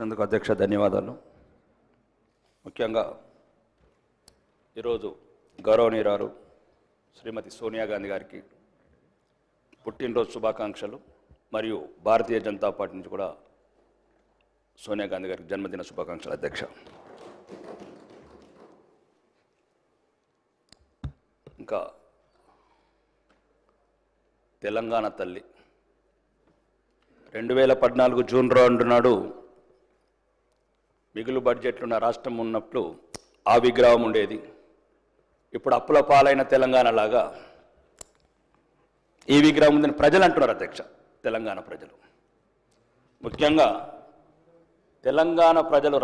అందుకు అధ్యక్ష ధన్యవాదాలు. ముఖ్యంగా ఈరోజు గౌరవనీయురాలు శ్రీమతి సోనియా గాంధీ గారికి పుట్టినరోజు శుభాకాంక్షలు. మరియు భారతీయ జనతా పార్టీ నుంచి కూడా సోనియా గాంధీ గారికి జన్మదిన శుభాకాంక్షలు అధ్యక్ష. ఇంకా తెలంగాణ తల్లి 2014 జూన్ 2 నాడు మిగులు బడ్జెట్లున్న రాష్ట్రం ఉన్నప్పుడు ఆ విగ్రహం ఉండేది. ఇప్పుడు అప్పుల పాలైన తెలంగాణ లాగా ఈ విగ్రహం ఉందని ప్రజలు అంటున్నారు అధ్యక్ష. తెలంగాణ ప్రజలు ముఖ్యంగా తెలంగాణ ప్రజలు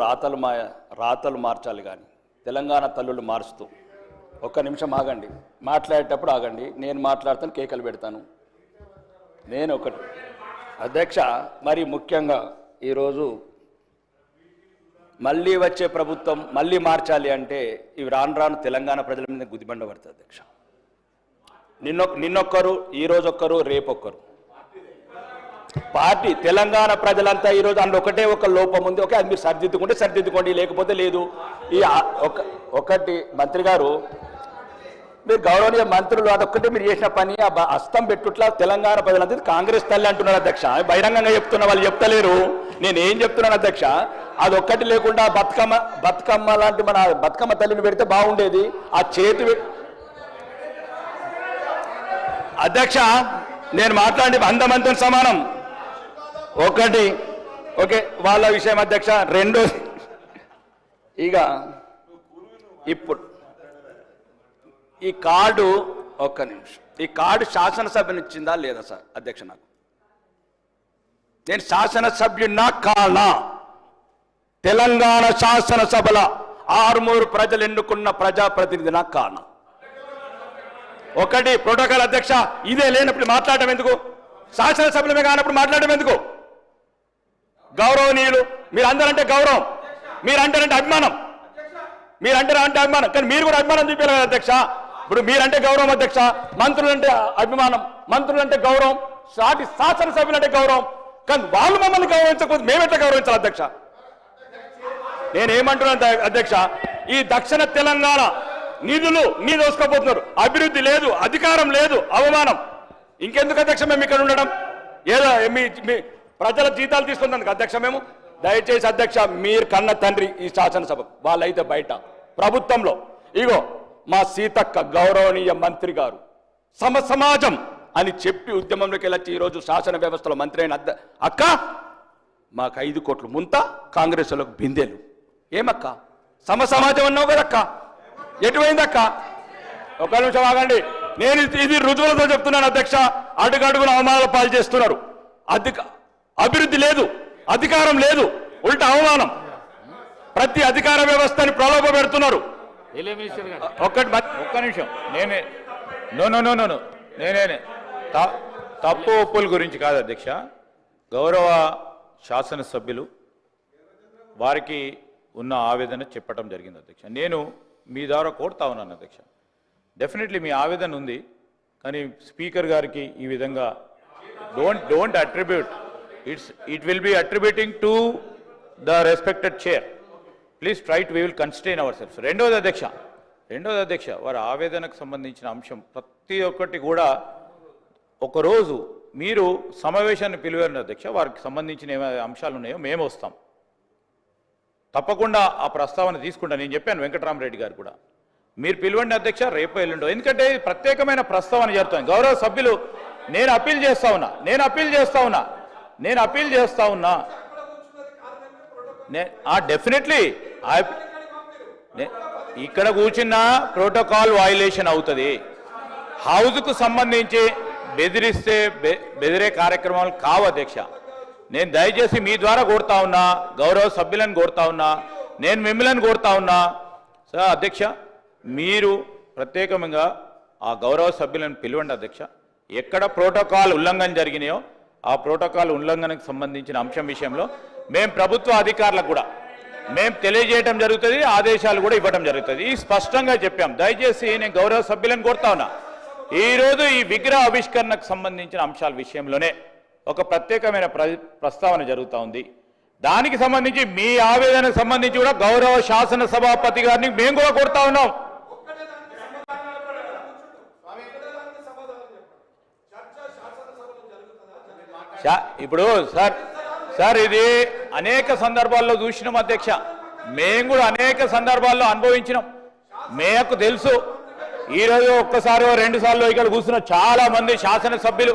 రాతలు మార్చాలి కానీ తెలంగాణ తల్లులు మారుస్తూ. ఒక్క నిమిషం ఆగండి, మాట్లాడేటప్పుడు ఆగండి. నేను మాట్లాడతాను, కేకలు పెడతాను. నేను ఒకటి అధ్యక్ష, మరి ముఖ్యంగా ఈరోజు మళ్ళీ వచ్చే ప్రభుత్వం మళ్ళీ మార్చాలి అంటే ఇవి రాను రాను తెలంగాణ ప్రజల మీద గుదిబండ పడుతుంది అధ్యక్ష. నిన్నొక్కరు, ఈరోజు ఒక్కరు, రేపొక్కరు. పార్టీ తెలంగాణ ప్రజలంతా ఈరోజు అందులో ఒకటే ఒక లోపం ఉంది. ఓకే, అది మీరు సరిదిద్దుకోండి, లేకపోతే లేదు. ఈ ఒకటి మంత్రి గారు, మీరు గౌరవనీయ మంత్రులు, అదొక్కటే మీరు చేసిన పని ఆ హస్తం పెట్టుట్లా తెలంగాణ ప్రజలంతా కాంగ్రెస్ తల్లి అంటున్నారు అధ్యక్ష. బహిరంగంగా చెప్తున్నా, వాళ్ళు చెప్తలేరు. నేను ఏం చెప్తున్నాను అధ్యక్ష, అదొక్కటి లేకుండా బతుకమ్మ లాంటి మన బతుకమ్మ తల్లిని పెడితే బాగుండేది. ఆ చేతి అధ్యక్ష, నేను మాట్లాడి అందమంతం సమానం. ఒకటి ఓకే, వాళ్ళ విషయం అధ్యక్ష. రెండోది, ఇక ఇప్పుడు ఈ కార్డు, ఒక్క నిమిషం, ఈ కార్డు శాసనసభనిచ్చిందా లేదా సార్ అధ్యక్ష? నాకు నేను శాసనసభ్యున్నా కానా? తెలంగాణ శాసనసభల 6 ప్రజలు ఎన్నుకున్న ప్రజాప్రతినిధి నాకు కానా? ఒకటి ప్రోటోకాల్ అధ్యక్ష, ఇదే లేనప్పుడు మాట్లాడటం ఎందుకు? శాసనసభ్యులమే కానప్పుడు మాట్లాడటం ఎందుకు? గౌరవనీయులు, మీరు అందరంటే గౌరవం, మీరు అంటారంటే అభిమానం, మీరు అంటే అభిమానం, కానీ మీరు కూడా అభిమానం చూపించాలి కదా అధ్యక్ష. ఇప్పుడు మీరంటే గౌరవం అధ్యక్ష, మంత్రులంటే అభిమానం, మంత్రులంటే గౌరవం, సాటి శాసనసభ్యులంటే గౌరవం. కానీ వాళ్ళు మమ్మల్ని గౌరవించకపోతే మేమెట్లా గౌరవించాలి అధ్యక్ష? నేనేమంటున్నాను అధ్యక్ష, ఈ దక్షిణ తెలంగాణ నిధులు దోసుకోపోతున్నారు. అభివృద్ధి లేదు, అధికారం లేదు, అవమానం. ఇంకెందుకు అధ్యక్ష మేము ఇక్కడ ఉండడం? ఏదో మీ ప్రజల జీతాలు తీసుకుందాం అధ్యక్ష మేము. దయచేసి అధ్యక్ష, మీరు కన్న తండ్రి ఈ శాసనసభ, వాళ్ళైతే బయట ప్రభుత్వంలో. ఇగో మా సీతక్క గౌరవనీయ మంత్రి గారు సమాజం అని చెప్పి ఉద్యమంలోకి వెళ్ళొచ్చి ఈరోజు శాసన వ్యవస్థలో మంత్రి అయిన అక్క, మాకు 5 కోట్లు ముంత, కాంగ్రెస్ వాళ్ళకు బిందెలు. ఏమక్క సమాజం అన్నావు కదక్క, ఎటువైందక్క? ఒక నిమిషం ఆగండి, నేను ఇది రుజువులతో చెప్తున్నాను అధ్యక్ష. అడుగడుగున అవమానాల పాలు చేస్తున్నారు. అభివృద్ధి లేదు, అధికారం లేదు, ఉల్టా అవమానం. ప్రతి అధికార వ్యవస్థని ప్రలోభ పెడుతున్నారు. ఒక్క నిమిషం, నేనే తప్పు ఒప్పుల గురించి కాదు అధ్యక్ష. గౌరవ శాసనసభ్యులు వారికి ఉన్న ఆవేదన చెప్పడం జరిగింది అధ్యక్ష. నేను మీ ద్వారా కోరుతా ఉన్నాను అధ్యక్ష, డెఫినెట్లీ మీ ఆవేదన ఉంది, కానీ స్పీకర్ గారికి ఈ విధంగా don't attribute, it will be attributing to the respected chair. Please try to we will constrain our self. రెండోది అధ్యక్ష, వారి ఆవేదనకు సంబంధించిన అంశం ప్రతి ఒక్కటి కూడా ఒకరోజు మీరు సమావేశాన్ని పిలివారు అధ్యక్ష. వారికి సంబంధించిన ఏమైనా అంశాలు ఉన్నాయో మేము వస్తాం, తప్పకుండా ఆ ప్రస్తావన తీసుకుంటా. నేను చెప్పాను వెంకటరామరెడ్డి గారు కూడా, మీరు పిలవండి అధ్యక్ష, రేపు ఎల్లుండో. ఎందుకంటే ప్రత్యేకమైన ప్రస్తావన జరుగుతుంది. గౌరవ సభ్యులు, నేను అప్పీల్ చేస్తా ఉన్నా డెఫినెట్లీ ఇక్కడ కూర్చున్న ప్రోటోకాల్ వయలేషన్ అవుతుంది. హౌస్కు సంబంధించి బెదిరే కార్యక్రమాలు కావు అధ్యక్ష. నేను దయచేసి మీ ద్వారా కోరుతా ఉన్నా, గౌరవ సభ్యులను కోరుతా ఉన్నా, నేను మిమ్మల్ని కోరుతా ఉన్నా. సార్ అధ్యక్ష, మీరు ప్రత్యేకంగా ఆ గౌరవ సభ్యులను పిలవండి అధ్యక్ష. ఎక్కడ ప్రోటోకాల్ ఉల్లంఘన జరిగినాయో ఆ ప్రోటోకాల్ ఉల్లంఘనకు సంబంధించిన అంశం విషయంలో మేము ప్రభుత్వ అధికారులకు కూడా మేము తెలియజేయడం జరుగుతుంది, ఆదేశాలు కూడా ఇవ్వడం జరుగుతుంది. స్పష్టంగా చెప్పాం. దయచేసి నేను గౌరవ సభ్యులను కోరుతా ఉన్నా, ఈరోజు ఈ విగ్రహ ఆవిష్కరణకు సంబంధించిన అంశాల విషయంలోనే ఒక ప్రత్యేకమైన ప్రస్తావన జరుగుతూ ఉంది. దానికి సంబంధించి మీ ఆవేదనకు సంబంధించి కూడా గౌరవ శాసన సభాపతి గారిని మేము కూడా కోరుతా ఉన్నాం. ఇప్పుడు సార్ ఇది అనేక సందర్భాల్లో చూసినాం అధ్యక్ష, మేము కూడా అనేక సందర్భాల్లో అనుభవించినాం, మేకు తెలుసు. ఈరోజు ఒక్కసారి 2 సార్లు ఇక్కడ కూర్చున్న చాలా మంది శాసనసభ్యులు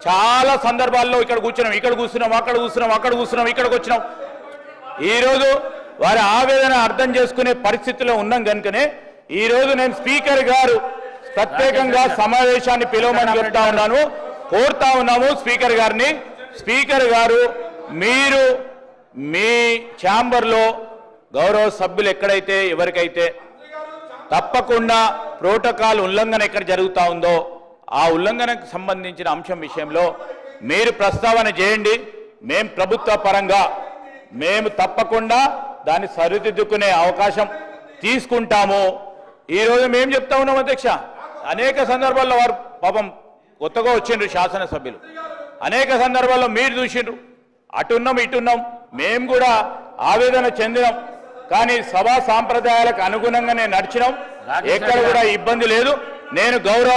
చాలా సందర్భాల్లో ఇక్కడ కూర్చున్నాం, ఇక్కడ కూర్చున్నాం, అక్కడ కూర్చున్నాం, అక్కడ కూర్చున్నాం, ఇక్కడికి వచ్చినాం. ఈరోజు వారి ఆవేదన అర్థం చేసుకునే పరిస్థితిలో ఉన్నాం కనుకనే ఈరోజు నేను స్పీకర్ గారు ప్రత్యేకంగా సమావేశాన్ని పిలవమని చెప్తా ఉన్నాను, కోరుతా ఉన్నాము స్పీకర్ గారిని. స్పీకర్ గారు మీరు మీ ఛాంబర్లో గౌరవ సభ్యులు ఎక్కడైతే ఎవరికైతే తప్పకుండా ప్రోటోకాల్ ఉల్లంఘన ఎక్కడ జరుగుతూ ఉందో ఆ ఉల్లంఘనకు సంబంధించిన అంశం విషయంలో మీరు ప్రస్తావన చేయండి. మేము ప్రభుత్వ పరంగా మేము తప్పకుండా దాన్ని సరిదిద్దుకునే అవకాశం తీసుకుంటాము. ఈరోజు మేము చెప్తా ఉన్నాం అధ్యక్ష, అనేక సందర్భాల్లో వారు పాపం కొత్తగా వచ్చిండ్రు శాసనసభ్యులు, అనేక సందర్భాల్లో మీరు చూసిండ్రు, అటున్నాం ఇటున్నాం, మేము కూడా ఆవేదన చెందినాం. కానీ సభా సాంప్రదాయాలకు అనుగుణంగానే నడిచినాం, ఎక్కడ కూడా ఇబ్బంది లేదు. నేను గౌరవ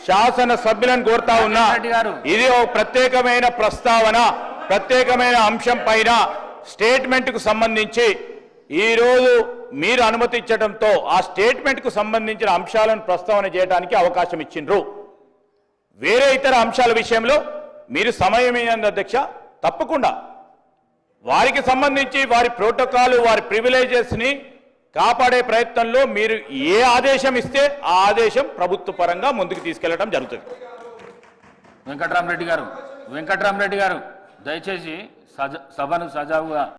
శాసన సభ్యులను కోరుతా ఉన్నా, ఇది ఒక ప్రత్యేకమైన ప్రస్తావన, ప్రత్యేకమైన అంశం పైన స్టేట్మెంట్ కు సంబంధించి ఈరోజు మీరు అనుమతి ఇచ్చడంతో ఆ స్టేట్మెంట్ కు సంబంధించిన అంశాలను ప్రస్తావన చేయడానికి అవకాశం ఇచ్చిండ్రు. వేరే ఇతర అంశాల విషయంలో మీరు సమయం ఇవ్వండి అధ్యక్ష, తప్పకుండా వారికి సంబంధించి వారి ప్రోటోకాల్ వారి ప్రివిలేజెస్ ని కాపాడే ప్రయత్నంలో మీరు ఏ ఆదేశం ఇస్తే ఆ ఆదేశం ప్రభుత్వ పరంగా ముందుకు తీసుకెళ్లడం జరుగుతుంది. వెంకట్రామరెడ్డి గారు దయచేసి సభను సజావుగా